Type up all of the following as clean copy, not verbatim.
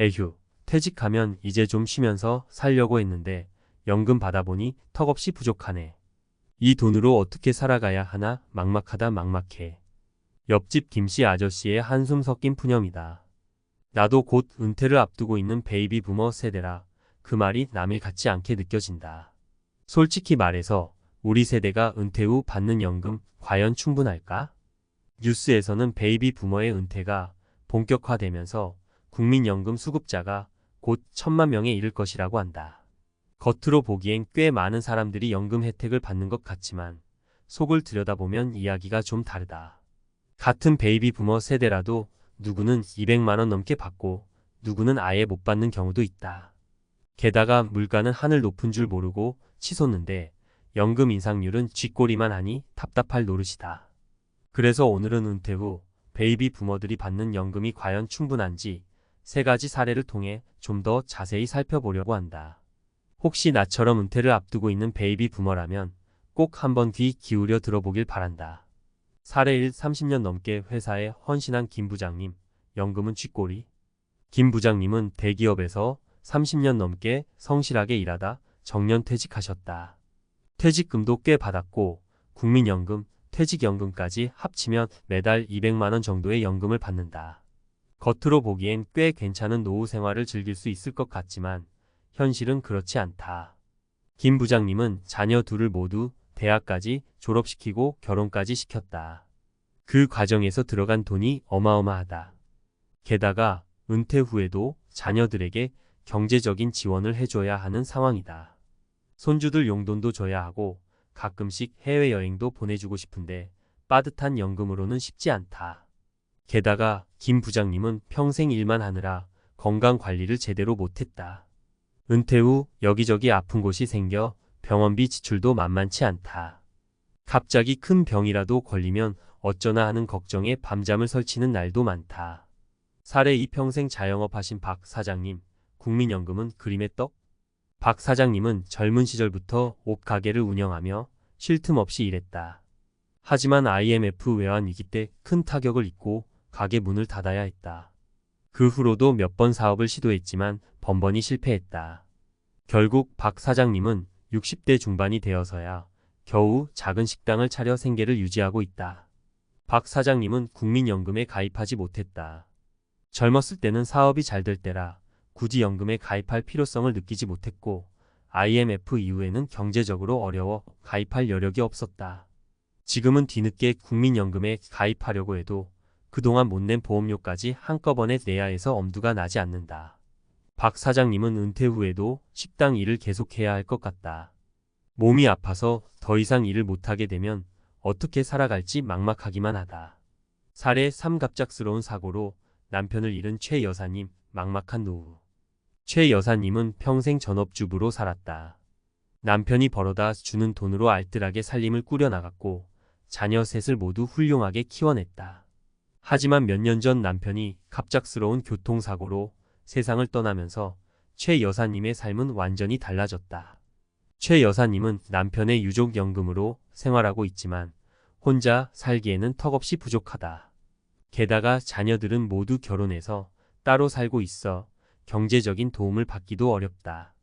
에휴, 퇴직하면 이제 좀 쉬면서 살려고 했는데 연금 받아보니 턱없이 부족하네. 이 돈으로 어떻게 살아가야 하나 막막하다 막막해. 옆집 김씨 아저씨의 한숨 섞인 푸념이다. 나도 곧 은퇴를 앞두고 있는 베이비 부머 세대라 그 말이 남일 같지 않게 느껴진다. 솔직히 말해서 우리 세대가 은퇴 후 받는 연금 과연 충분할까? 뉴스에서는 베이비 부머의 은퇴가 본격화되면서 국민연금 수급자가 곧 1,000만 명에 이를 것이라고 한다. 겉으로 보기엔 꽤 많은 사람들이 연금 혜택을 받는 것 같지만 속을 들여다보면 이야기가 좀 다르다. 같은 베이비 부머 세대라도 누구는 200만 원 넘게 받고 누구는 아예 못 받는 경우도 있다. 게다가 물가는 하늘 높은 줄 모르고 치솟는데 연금 인상률은 쥐꼬리만 하니 답답할 노릇이다. 그래서 오늘은 은퇴 후 베이비 부머들이 받는 연금이 과연 충분한지 3가지 사례를 통해 좀 더 자세히 살펴보려고 한다. 혹시 나처럼 은퇴를 앞두고 있는 베이비 부머라면 꼭 한번 귀 기울여 들어보길 바란다. 사례 1. 30년 넘게 회사에 헌신한 김 부장님, 연금은 쥐꼬리. 김 부장님은 대기업에서 30년 넘게 성실하게 일하다 정년 퇴직하셨다. 퇴직금도 꽤 받았고 국민연금, 퇴직연금까지 합치면 매달 200만 원 정도의 연금을 받는다. 겉으로 보기엔 꽤 괜찮은 노후 생활을 즐길 수 있을 것 같지만 현실은 그렇지 않다. 김 부장님은 자녀 둘을 모두 대학까지 졸업시키고 결혼까지 시켰다. 그 과정에서 들어간 돈이 어마어마하다. 게다가 은퇴 후에도 자녀들에게 경제적인 지원을 해줘야 하는 상황이다. 손주들 용돈도 줘야 하고 가끔씩 해외여행도 보내주고 싶은데 빠듯한 연금으로는 쉽지 않다. 게다가 김 부장님은 평생 일만 하느라 건강관리를 제대로 못했다. 은퇴 후 여기저기 아픈 곳이 생겨 병원비 지출도 만만치 않다. 갑자기 큰 병이라도 걸리면 어쩌나 하는 걱정에 밤잠을 설치는 날도 많다. 사례 2. 평생 자영업 하신 박 사장님, 국민연금은 그림의 떡? 박 사장님은 젊은 시절부터 옷 가게를 운영하며 쉴 틈 없이 일했다. 하지만 IMF 외환 위기 때 큰 타격을 입고 가게 문을 닫아야 했다. 그 후로도 몇 번 사업을 시도했지만 번번이 실패했다. 결국 박 사장님은 60대 중반이 되어서야 겨우 작은 식당을 차려 생계를 유지하고 있다. 박 사장님은 국민연금에 가입하지 못했다. 젊었을 때는 사업이 잘 될 때라 굳이 연금에 가입할 필요성을 느끼지 못했고 IMF 이후에는 경제적으로 어려워 가입할 여력이 없었다. 지금은 뒤늦게 국민연금에 가입하려고 해도 그동안 못 낸 보험료까지 한꺼번에 내야 해서 엄두가 나지 않는다. 박 사장님은 은퇴 후에도 식당 일을 계속해야 할 것 같다. 몸이 아파서 더 이상 일을 못하게 되면 어떻게 살아갈지 막막하기만 하다. 사례 3. 갑작스러운 사고로 남편을 잃은 최 여사님, 막막한 노후. 최 여사님은 평생 전업주부로 살았다. 남편이 벌어다 주는 돈으로 알뜰하게 살림을 꾸려나갔고 자녀 셋을 모두 훌륭하게 키워냈다. 하지만 몇 년 전 남편이 갑작스러운 교통사고로 세상을 떠나면서 최 여사님의 삶은 완전히 달라졌다. 최 여사님은 남편의 유족연금으로 생활하고 있지만 혼자 살기에는 턱없이 부족하다. 게다가 자녀들은 모두 결혼해서 따로 살고 있어 경제적인 도움을 받기도 어렵다.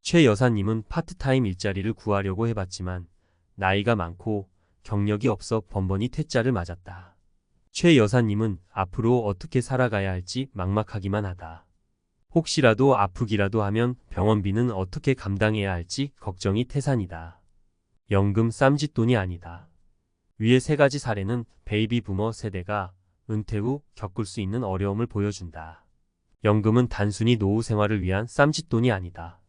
최 여사님은 파트타임 일자리를 구하려고 해봤지만 나이가 많고 경력이 없어 번번이 퇴짜를 맞았다. 최 여사님은 앞으로 어떻게 살아가야 할지 막막하기만 하다. 혹시라도 아프기라도 하면 병원비는 어떻게 감당해야 할지 걱정이 태산이다. 연금 쌈짓돈이 아니다. 위의 3가지 사례는 베이비 부머 세대가 은퇴 후 겪을 수 있는 어려움을 보여준다. 연금은 단순히 노후 생활을 위한 쌈짓돈이 아니다.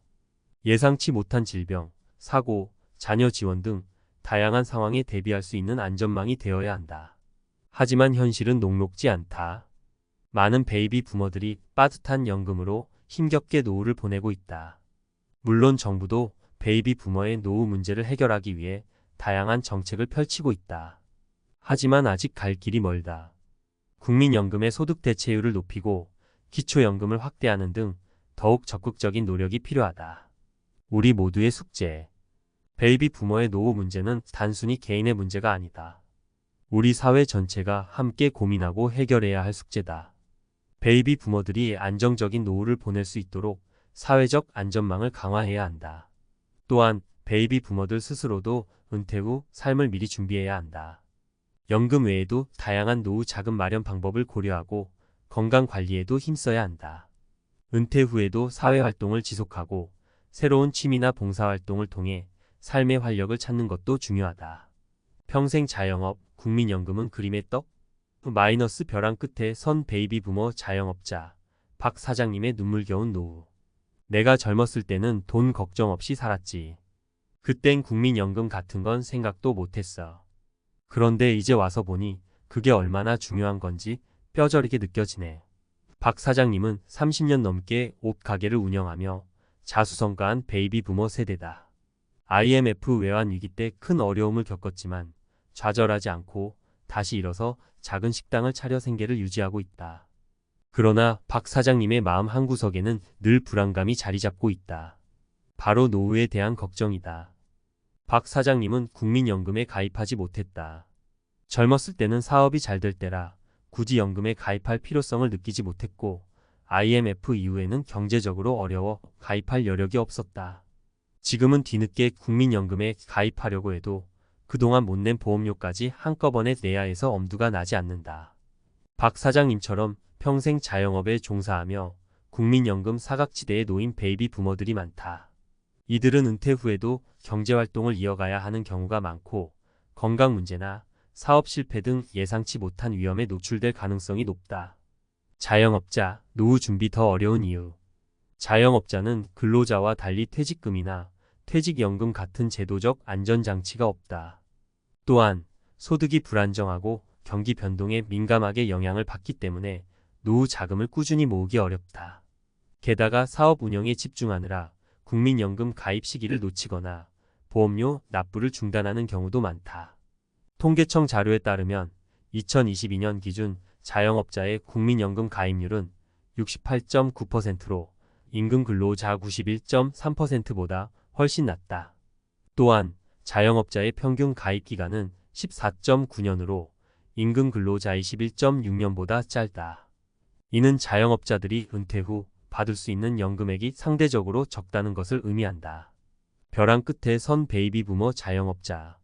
예상치 못한 질병, 사고, 자녀 지원 등 다양한 상황에 대비할 수 있는 안전망이 되어야 한다. 하지만 현실은 녹록지 않다. 많은 베이비 부머들이 빠듯한 연금으로 힘겹게 노후를 보내고 있다. 물론 정부도 베이비 부머의 노후 문제를 해결하기 위해 다양한 정책을 펼치고 있다. 하지만 아직 갈 길이 멀다. 국민연금의 소득 대체율을 높이고 기초연금을 확대하는 등 더욱 적극적인 노력이 필요하다. 우리 모두의 숙제. 베이비 부머의 노후 문제는 단순히 개인의 문제가 아니다. 우리 사회 전체가 함께 고민하고 해결해야 할 숙제다. 베이비 부모들이 안정적인 노후를 보낼 수 있도록 사회적 안전망을 강화해야 한다. 또한 베이비 부모들 스스로도 은퇴 후 삶을 미리 준비해야 한다. 연금 외에도 다양한 노후 자금 마련 방법을 고려하고 건강 관리에도 힘써야 한다. 은퇴 후에도 사회활동을 지속하고 새로운 취미나 봉사활동을 통해 삶의 활력을 찾는 것도 중요하다. 평생 자영업, 국민연금은 그림의 떡? 마이너스 벼랑 끝에 선 베이비 부모 자영업자 박 사장님의 눈물겨운 노후. 내가 젊었을 때는 돈 걱정 없이 살았지. 그땐 국민연금 같은 건 생각도 못했어. 그런데 이제 와서 보니 그게 얼마나 중요한 건지 뼈저리게 느껴지네. 박 사장님은 30년 넘게 옷 가게를 운영하며 자수성가한 베이비 부모 세대다. IMF 외환 위기 때 큰 어려움을 겪었지만 좌절하지 않고 다시 일어서 작은 식당을 차려 생계를 유지하고 있다. 그러나 박 사장님의 마음 한구석에는 늘 불안감이 자리 잡고 있다. 바로 노후에 대한 걱정이다. 박 사장님은 국민연금에 가입하지 못했다. 젊었을 때는 사업이 잘 될 때라 굳이 연금에 가입할 필요성을 느끼지 못했고 IMF 이후에는 경제적으로 어려워 가입할 여력이 없었다. 지금은 뒤늦게 국민연금에 가입하려고 해도 그동안 못 낸 보험료까지 한꺼번에 내야 해서 엄두가 나지 않는다. 박 사장님처럼 평생 자영업에 종사하며 국민연금 사각지대에 놓인 베이비 부모들이 많다. 이들은 은퇴 후에도 경제활동을 이어가야 하는 경우가 많고 건강 문제나 사업 실패 등 예상치 못한 위험에 노출될 가능성이 높다. 자영업자, 노후 준비 더 어려운 이유. 자영업자는 근로자와 달리 퇴직금이나 퇴직연금 같은 제도적 안전장치가 없다. 또한 소득이 불안정하고 경기 변동에 민감하게 영향을 받기 때문에 노후 자금을 꾸준히 모으기 어렵다. 게다가 사업 운영에 집중하느라 국민연금 가입 시기를 놓치거나 보험료 납부를 중단하는 경우도 많다. 통계청 자료에 따르면 2022년 기준 자영업자의 국민연금 가입률은 68.9%로 임금 근로자 91.3%보다 훨씬 낮다. 또한 자영업자의 평균 가입 기간은 14.9년으로 임금 근로자 21.6년보다 짧다. 이는 자영업자들이 은퇴 후 받을 수 있는 연금액이 상대적으로 적다는 것을 의미한다. 벼랑 끝에 선 베이비 부모 자영업자.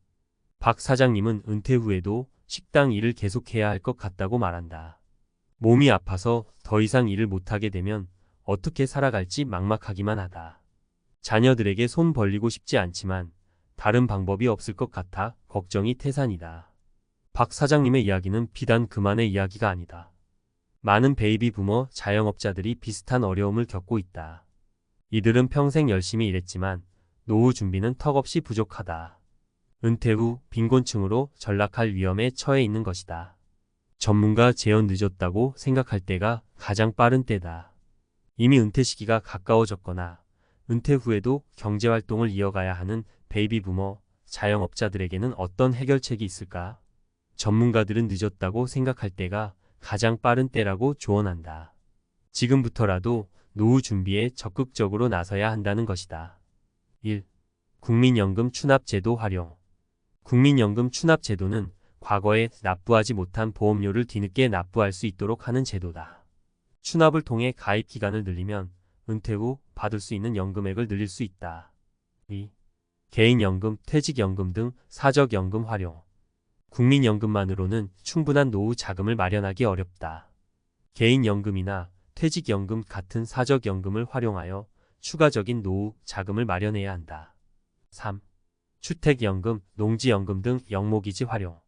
박 사장님은 은퇴 후에도 식당 일을 계속해야 할 것 같다고 말한다. 몸이 아파서 더 이상 일을 못하게 되면 어떻게 살아갈지 막막하기만 하다. 자녀들에게 손 벌리고 싶지 않지만 다른 방법이 없을 것 같아 걱정이 태산이다. 박 사장님의 이야기는 비단 그만의 이야기가 아니다. 많은 베이비 부모 자영업자들이 비슷한 어려움을 겪고 있다. 이들은 평생 열심히 일했지만 노후 준비는 턱없이 부족하다. 은퇴 후 빈곤층으로 전락할 위험에 처해 있는 것이다. 전문가 재연 늦었다고 생각할 때가 가장 빠른 때다. 이미 은퇴 시기가 가까워졌거나 은퇴 후에도 경제활동을 이어가야 하는 베이비 부모 자영업자들에게는 어떤 해결책이 있을까? 전문가들은 늦었다고 생각할 때가 가장 빠른 때라고 조언한다. 지금부터라도 노후 준비에 적극적으로 나서야 한다는 것이다. 1. 국민연금 추납제도 활용. 국민연금 추납제도는 과거에 납부하지 못한 보험료를 뒤늦게 납부할 수 있도록 하는 제도다. 추납을 통해 가입 기간을 늘리면 은퇴 후 받을 수 있는 연금액을 늘릴 수 있다. 2. 개인연금, 퇴직연금 등 사적연금 활용. 국민연금만으로는 충분한 노후 자금을 마련하기 어렵다. 개인연금이나 퇴직연금 같은 사적연금을 활용하여 추가적인 노후 자금을 마련해야 한다. 3. 주택연금, 농지연금 등 영목이지 활용.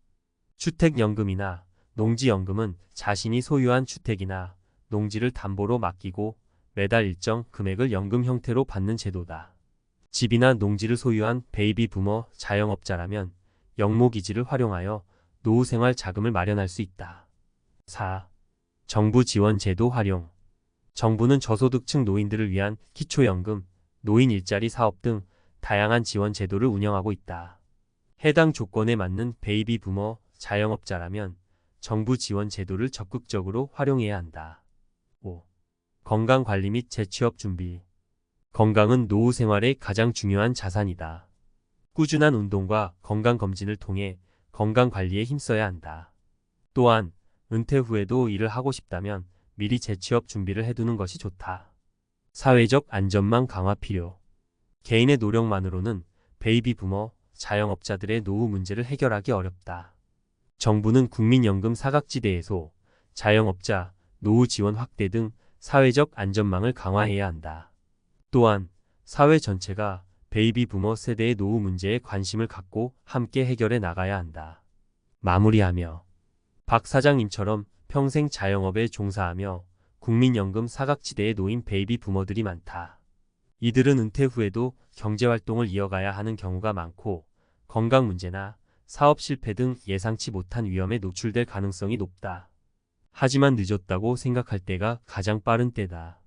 주택연금이나 농지연금은 자신이 소유한 주택이나 농지를 담보로 맡기고 매달 일정 금액을 연금 형태로 받는 제도다. 집이나 농지를 소유한 베이비 부모 자영업자라면 영목이지를 활용하여 노후생활 자금을 마련할 수 있다. 4. 정부 지원 제도 활용. 정부는 저소득층 노인들을 위한 기초연금, 노인 일자리 사업 등 다양한 지원 제도를 운영하고 있다. 해당 조건에 맞는 베이비 부모 자영업자라면 정부 지원 제도를 적극적으로 활용해야 한다. 5. 건강관리 및 재취업 준비. 건강은 노후 생활의 가장 중요한 자산이다. 꾸준한 운동과 건강검진을 통해 건강관리에 힘써야 한다. 또한 은퇴 후에도 일을 하고 싶다면 미리 재취업 준비를 해두는 것이 좋다. 사회적 안전망 강화 필요. 개인의 노력만으로는 베이비 부머, 자영업자들의 노후 문제를 해결하기 어렵다. 정부는 국민연금 사각지대에서 자영업자, 노후 지원 확대 등 사회적 안전망을 강화해야 한다. 또한 사회 전체가 베이비 부머 세대의 노후 문제에 관심을 갖고 함께 해결해 나가야 한다. 마무리하며 박 사장님처럼 평생 자영업에 종사하며 국민연금 사각지대에 놓인 베이비 부머들이 많다. 이들은 은퇴 후에도 경제활동을 이어가야 하는 경우가 많고 건강 문제나 사업 실패 등 예상치 못한 위험에 노출될 가능성이 높다. 하지만 늦었다고 생각할 때가 가장 빠른 때다.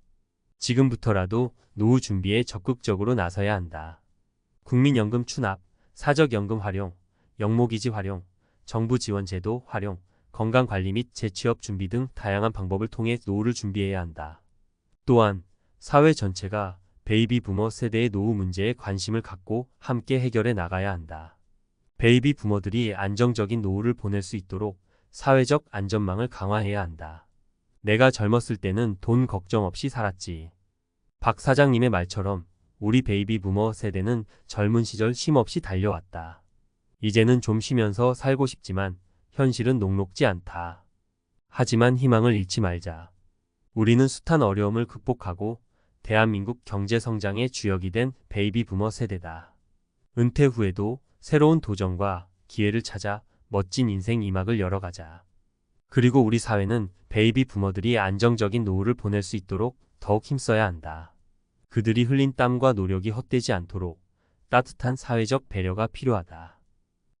지금부터라도 노후 준비에 적극적으로 나서야 한다. 국민연금 추납, 사적연금 활용, 영모기지 활용, 정부 지원 제도 활용, 건강관리 및 재취업 준비 등 다양한 방법을 통해 노후를 준비해야 한다. 또한 사회 전체가 베이비 부머 세대의 노후 문제에 관심을 갖고 함께 해결해 나가야 한다. 베이비 부머들이 안정적인 노후를 보낼 수 있도록 사회적 안전망을 강화해야 한다. 내가 젊었을 때는 돈 걱정 없이 살았지. 박 사장님의 말처럼 우리 베이비 부머 세대는 젊은 시절 쉼없이 달려왔다. 이제는 좀 쉬면서 살고 싶지만 현실은 녹록지 않다. 하지만 희망을 잃지 말자. 우리는 숱한 어려움을 극복하고 대한민국 경제 성장의 주역이 된 베이비 부머 세대다. 은퇴 후에도 새로운 도전과 기회를 찾아 멋진 인생 이막을 열어가자. 그리고 우리 사회는 베이비 부머들이 안정적인 노후를 보낼 수 있도록 더욱 힘써야 한다. 그들이 흘린 땀과 노력이 헛되지 않도록 따뜻한 사회적 배려가 필요하다.